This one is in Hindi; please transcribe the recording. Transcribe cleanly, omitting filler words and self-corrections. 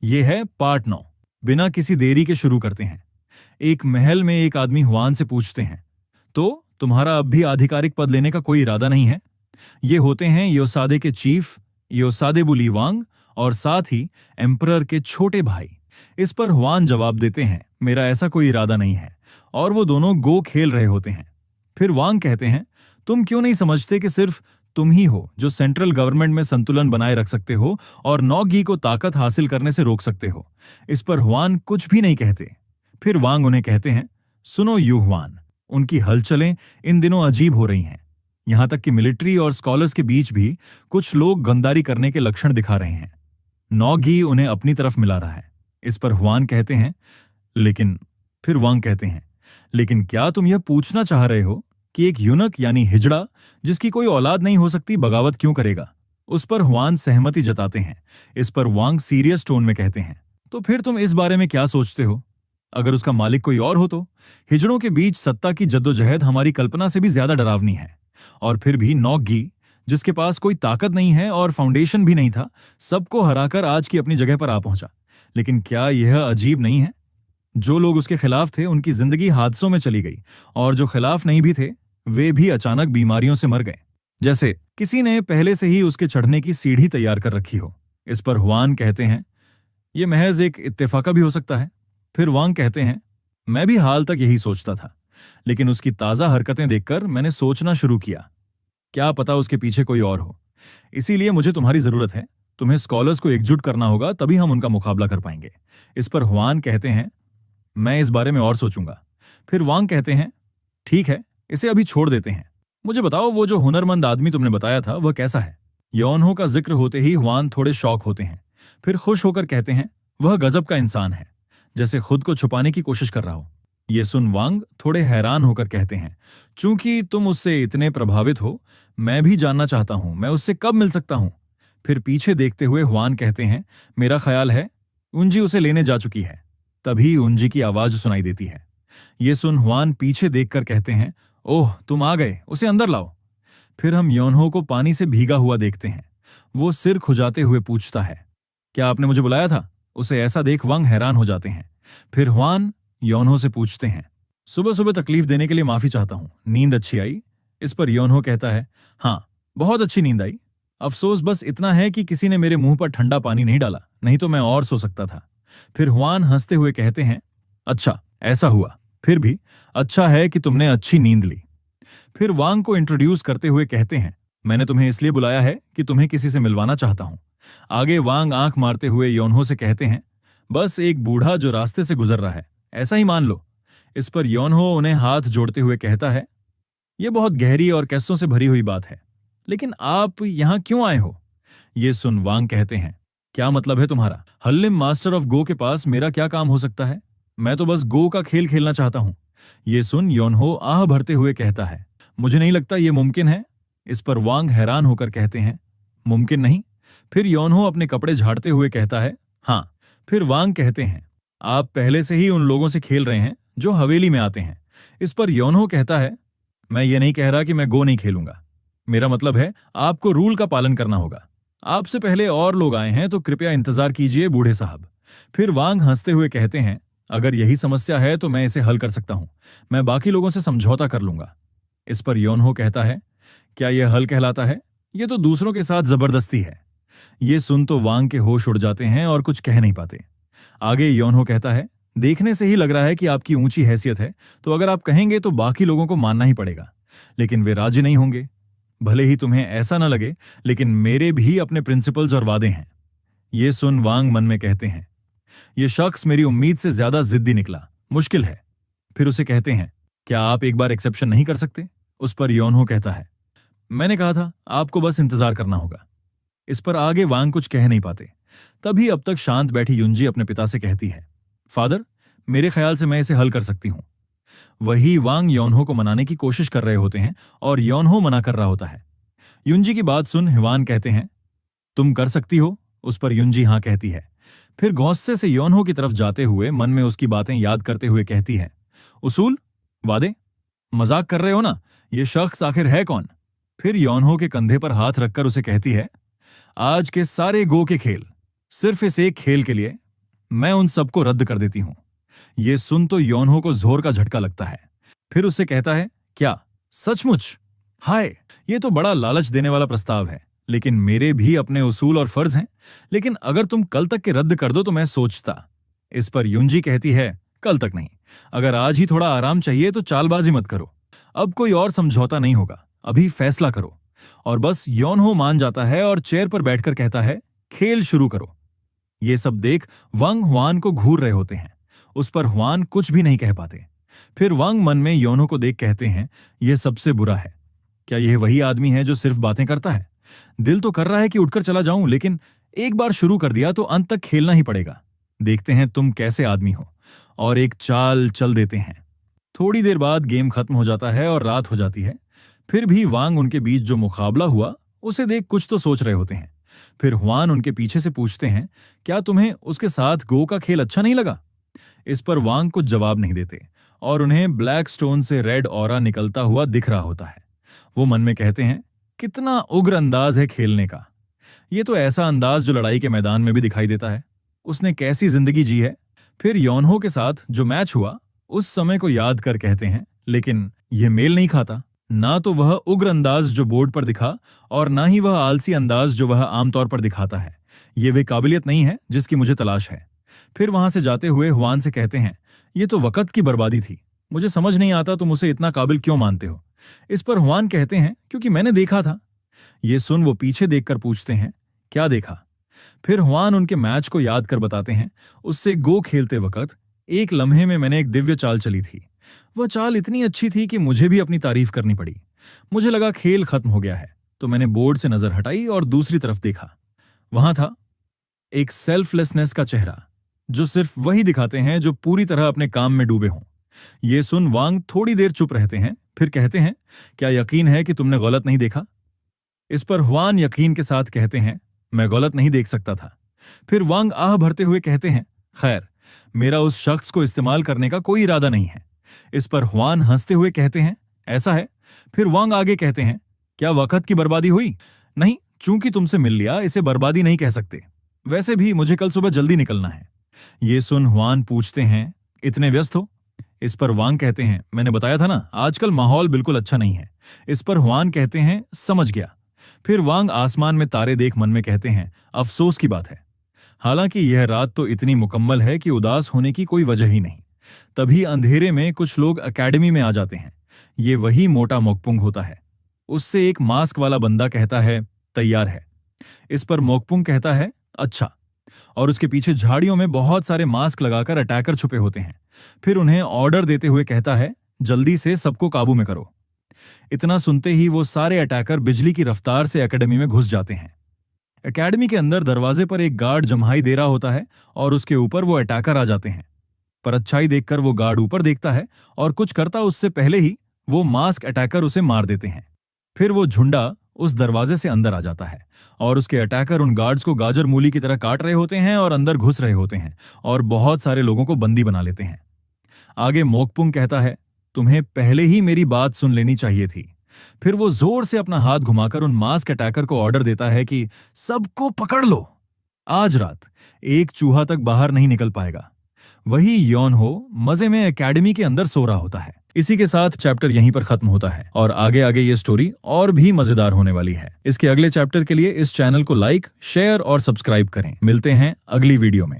ये है पार्ट 9। बिना किसी देरी के शुरू करते हैं। एक महल में एक आदमी हुआन से पूछते हैं, तो तुम्हारा अब भी आधिकारिक पद लेने का कोई इरादा नहीं है? ये होते हैं योसादे के चीफ योसादे बुलीवांग और साथ ही एम्परर के छोटे भाई। इस पर हुआन जवाब देते हैं, मेरा ऐसा कोई इरादा नहीं है, और वो दोनों गो खेल रहे होते हैं। फिर वांग कहते हैं, तुम क्यों नहीं समझते कि सिर्फ तुम ही हो जो सेंट्रल गवर्नमेंट में संतुलन बनाए रख सकते हो और नौगी को ताकत हासिल करने से रोक सकते हो? इस पर हुआन कुछ भी नहीं कहते। फिर वांग उन्हें कहते हैं, सुनो यू हुआन, उनकी हलचलें इन दिनों अजीब हो रही हैं। यहां तक कि मिलिट्री और स्कॉलर्स के बीच भी कुछ लोग गंदारी करने के लक्षण दिखा रहे हैं। नौगी उन्हें अपनी तरफ मिला रहा है। इस पर हुआन कहते हैं, लेकिन फिर वांग कहते हैं, लेकिन क्या तुम यह पूछना चाह रहे हो कि एक यूनक यानी हिजड़ा जिसकी कोई औलाद नहीं हो सकती बगावत क्यों करेगा? उस पर हुआन सहमति जताते हैं। इस पर वांग सीरियस टोन में कहते हैं, तो फिर तुम इस बारे में क्या सोचते हो? अगर उसका मालिक कोई और हो तो? हिजड़ों के बीच सत्ता की जद्दोजहद हमारी कल्पना से भी ज्यादा डरावनी है। और फिर भी नौगी, जिसके पास कोई ताकत नहीं है और फाउंडेशन भी नहीं था, सबको हराकर आज की अपनी जगह पर आ पहुंचा। लेकिन क्या यह अजीब नहीं है? जो लोग उसके खिलाफ थे उनकी जिंदगी हादसों में चली गई, और जो खिलाफ नहीं भी थे वे भी अचानक बीमारियों से मर गए, जैसे किसी ने पहले से ही उसके चढ़ने की सीढ़ी तैयार कर रखी हो। इस पर हुआन कहते हैं, यह महज एक इत्तेफाका भी हो सकता है। फिर वांग कहते हैं, मैं भी हाल तक यही सोचता था, लेकिन उसकी ताजा हरकतें देखकर मैंने सोचना शुरू किया, क्या पता उसके पीछे कोई और हो। इसीलिए मुझे तुम्हारी जरूरत है। तुम्हें स्कॉलर्स को एकजुट करना होगा, तभी हम उनका मुकाबला कर पाएंगे। इस पर हुआन कहते हैं, मैं इस बारे में और सोचूंगा। फिर वांग कहते हैं, ठीक है, इसे अभी छोड़ देते हैं। मुझे बताओ, वो जो हुनरमंद आदमी तुमने बताया था वह कैसा है? यौनहो का जिक्र होते ही हुआन थोड़े शौक होते हैं। फिर खुश होकर कहते हैं, वह गजब का इंसान है, जैसे खुद को छुपाने की कोशिश कर रहा हो। ये सुन वांग थोड़े हैरान होकर कहते हैं, चूंकि तुम उससे इतने प्रभावित हो, मैं भी जानना चाहता हूं मैं उससे कब मिल सकता हूं। फिर पीछे देखते हुए हुआन कहते हैं, मेरा ख्याल है उंजी उसे लेने जा चुकी है। तभी उंजी की आवाज सुनाई देती है। ये सुन हुआन पीछे देखकर कहते हैं, ओह तुम आ गए, उसे अंदर लाओ। फिर हम यौनहो को पानी से भीगा हुआ देखते हैं। वो सिर खुजाते हुए पूछता है, क्या आपने मुझे बुलाया था? उसे ऐसा देख वांग हैरान हो जाते हैं। फिर हुआन यौनहो से पूछते हैं, सुबह सुबह तकलीफ देने के लिए माफी चाहता हूं, नींद अच्छी आई? इस पर यौनहो कहता है, हाँ बहुत अच्छी नींद आई। अफसोस बस इतना है कि किसी ने मेरे मुंह पर ठंडा पानी नहीं डाला, नहीं तो मैं और सो सकता था। फिर हुआन हंसते हुए कहते हैं, अच्छा ऐसा हुआ, फिर भी अच्छा है कि तुमने अच्छी नींद ली। फिर वांग को इंट्रोड्यूस करते हुए कहते हैं, मैंने तुम्हें इसलिए बुलाया है कि तुम्हें किसी से मिलवाना चाहता हूं। आगे वांग आंख मारते हुए यौनहो से कहते हैं, बस एक बूढ़ा जो रास्ते से गुजर रहा है, ऐसा ही मान लो। इस पर यौनहो उन्हें हाथ जोड़ते हुए कहता है, यह बहुत गहरी और कैसों से भरी हुई बात है, लेकिन आप यहां क्यों आए हो? ये सुन वांग कहते हैं, क्या मतलब है तुम्हारा? हल्लिम मास्टर ऑफ गो के पास मेरा क्या काम हो सकता है? मैं तो बस गो का खेल खेलना चाहता हूं। ये सुन यौनहो आह भरते हुए कहता है, मुझे नहीं लगता यह मुमकिन है। इस पर वांग हैरान होकर कहते हैं, मुमकिन नहीं? फिर यौनहो अपने कपड़े झाड़ते हुए कहता है, हाँ। फिर वांग कहते हैं, आप पहले से ही उन लोगों से खेल रहे हैं जो हवेली में आते हैं। इस पर यौनहो कहता है, मैं ये नहीं कह रहा कि मैं गो नहीं खेलूंगा। मेरा मतलब है आपको रूल का पालन करना होगा। आपसे पहले और लोग आए हैं तो कृपया इंतजार कीजिए बूढ़े साहब। फिर वांग हंसते हुए कहते हैं, अगर यही समस्या है तो मैं इसे हल कर सकता हूं। मैं बाकी लोगों से समझौता कर लूंगा। इस पर यौनहो कहता है, क्या यह हल कहलाता है? यह तो दूसरों के साथ जबरदस्ती है। ये सुन तो वांग के होश उड़ जाते हैं और कुछ कह नहीं पाते। आगे यौनहो कहता है, देखने से ही लग रहा है कि आपकी ऊंची हैसियत है, तो अगर आप कहेंगे तो बाकी लोगों को मानना ही पड़ेगा, लेकिन वे राजी नहीं होंगे। भले ही तुम्हें ऐसा न लगे, लेकिन मेरे भी अपने प्रिंसिपल्स और वादे हैं। ये सुन वांग मन में कहते हैं, यह शख्स मेरी उम्मीद से ज्यादा जिद्दी निकला, मुश्किल है। फिर उसे कहते हैं, क्या आप एक बार एक्सेप्शन नहीं कर सकते? उस पर यौनहो कहता है, मैंने कहा था आपको बस इंतजार करना होगा। इस पर आगे वांग कुछ कह नहीं पाते। तभी अब तक शांत बैठी युंजी अपने पिता से कहती है, फादर, मेरे ख्याल से मैं इसे हल कर सकती हूं। वही वांग यौनहो को मनाने की कोशिश कर रहे होते हैं और यौनहो मना कर रहा होता है। युंजी की बात सुन हिवान कहते हैं, तुम कर सकती हो? उस पर युंजी हां कहती है। फिर गुस्से से यौनहो की तरफ जाते हुए मन में उसकी बातें याद करते हुए कहती है, उसूल, वादे, मजाक कर रहे हो ना? ये शख्स आखिर है कौन? फिर यौनहो के कंधे पर हाथ रखकर उसे कहती है, आज के सारे गो के खेल सिर्फ इस एक खेल के लिए मैं उन सबको रद्द कर देती हूँ। ये सुन तो योनहो को जोर का झटका लगता है। फिर उससे कहता है, क्या सचमुच? हाय, ये तो बड़ा लालच देने वाला प्रस्ताव है, लेकिन मेरे भी अपने उसूल और फर्ज हैं। लेकिन अगर तुम कल तक के रद्द कर दो तो मैं सोचता। इस पर युंजी कहती है, कल तक नहीं, अगर आज ही थोड़ा आराम चाहिए तो चालबाजी मत करो। अब कोई और समझौता नहीं होगा, अभी फैसला करो। और बस योनहो मान जाता है और चेयर पर बैठकर कहता है, खेल शुरू करो। ये सब देख वांग हुआन को घूर रहे होते हैं। उस पर हुआन कुछ भी नहीं कह पाते। फिर वांग मन में योनहो को देख कहते हैं, यह सबसे बुरा है। क्या यह वही आदमी है जो सिर्फ बातें करता है? दिल तो कर रहा है कि उठकर चला जाऊं, लेकिन एक बार शुरू कर दिया तो अंत तक खेलना ही पड़ेगा। देखते हैं तुम कैसे आदमी हो। और एक चाल चल देते हैं। थोड़ी देर बाद गेम खत्म हो जाता है और रात हो जाती है। फिर भी वांग उनके बीच जो मुकाबला हुआ उसे देख कुछ तो सोच रहे होते हैं। फिर हुआन उनके पीछे से पूछते हैं, क्या तुम्हें उसके साथ गो का खेल अच्छा नहीं लगा? इस पर वांग कुछ जवाब नहीं देते और उन्हें ब्लैक स्टोन से रेड ऑरा निकलता हुआ दिख रहा होता है। वो मन में कहते हैं, कितना उग्र अंदाज है खेलने का। ये तो ऐसा अंदाज जो लड़ाई के मैदान में भी दिखाई देता है। उसने कैसी जिंदगी जी है। फिर योनहो के साथ जो मैच हुआ उस समय को याद कर कहते हैं, लेकिन यह मेल नहीं खाता। ना तो वह उग्र अंदाज जो बोर्ड पर दिखा और ना ही वह आलसी अंदाज जो वह आमतौर पर दिखाता है। ये वे काबिलियत नहीं है जिसकी मुझे तलाश है। फिर वहां से जाते हुए हुआन से कहते हैं, ये तो वक्त की बर्बादी थी। मुझे समझ नहीं आता तुम उसे इतना काबिल क्यों मानते हो। इस पर हुआन कहते हैं, क्योंकि मैंने देखा था। ये सुन वो पीछे देखकर पूछते हैं, क्या देखा? फिर हुआन उनके मैच को याद कर बताते हैं, उससे गो खेलते वक्त एक लम्हे में मैंने एक दिव्य चाल चली थी। वह चाल इतनी अच्छी थी कि मुझे भी अपनी तारीफ करनी पड़ी। मुझे लगा खेल खत्म हो गया है, तो मैंने बोर्ड से नजर हटाई और दूसरी तरफ देखा। वहां था एक सेल्फलेसनेस का चेहरा, जो सिर्फ वही दिखाते हैं जो पूरी तरह अपने काम में डूबे हों। ये सुन वांग थोड़ी देर चुप रहते हैं, फिर कहते हैं, क्या यकीन है कि तुमने गलत नहीं देखा? इस पर हुआन यकीन के साथ कहते हैं, मैं गलत नहीं देख सकता था। फिर वांग आह भरते हुए कहते हैं, खैर, मेरा उस शख्स को इस्तेमाल करने का कोई इरादा नहीं है। इस पर हुआन हंसते हुए कहते हैं, ऐसा है? फिर वांग आगे कहते हैं, क्या वक्त की बर्बादी हुई? नहीं, चूंकि तुमसे मिल लिया इसे बर्बादी नहीं कह सकते। वैसे भी मुझे कल सुबह जल्दी निकलना है। ये सुन हुआन पूछते हैं, इतने व्यस्त हो? इस पर वांग कहते हैं, मैंने बताया था ना, आजकल माहौल बिल्कुल अच्छा नहीं है। इस पर हुआन कहते हैं, समझ गया। फिर वांग आसमान में तारे देख मन में कहते हैं, अफसोस की बात है। हालांकि यह रात तो इतनी मुकम्मल है कि उदास होने की कोई वजह ही नहीं। तभी अंधेरे में कुछ लोग एकेडमी में आ जाते हैं। ये वही मोटा मोकपुंग होता है। उससे एक मास्क वाला बंदा कहता है, तैयार है। इस पर मोकपुंग कहता है, अच्छा। और उसके पीछे झाड़ियों में बहुत सारे मास्क लगाकर अटैकर छुपे होते हैं। फिर उन्हें ऑर्डर देते हुए कहता है, जल्दी से सबको काबू में करो। इतना सुनते ही वो सारे अटैकर बिजली की रफ्तार से एकेडमी में घुस जाते हैं। एकेडमी के अंदर दरवाजे पर एक गार्ड जम्हाई दे रहा होता है और उसके ऊपर वो अटैकर आ जाते हैं। पर अच्छाई देखकर वो गार्ड ऊपर देखता है और कुछ करता उससे पहले ही वो मास्क अटैकर उसे मार देते हैं। फिर वो झुंडा उस दरवाजे से अंदर आ जाता है और उसके अटैकर उन गार्ड्स को गाजर मूली की तरह काट रहे होते हैं और अंदर घुस रहे होते हैं और बहुत सारे लोगों को बंदी बना लेते हैं। आगे मोकपुंग कहता है, तुम्हें पहले ही मेरी बात सुन लेनी चाहिए थी। फिर वो जोर से अपना हाथ घुमाकर उन मास्क अटैकर को ऑर्डर देता है कि सबको पकड़ लो। आज रात एक चूहा तक बाहर नहीं निकल पाएगा। वही योनहो मजे में एकेडमी के अंदर सो रहा होता है। इसी के साथ चैप्टर यहीं पर खत्म होता है और आगे आगे ये स्टोरी और भी मजेदार होने वाली है। इसके अगले चैप्टर के लिए इस चैनल को लाइक, शेयर और सब्सक्राइब करें। मिलते हैं अगली वीडियो में।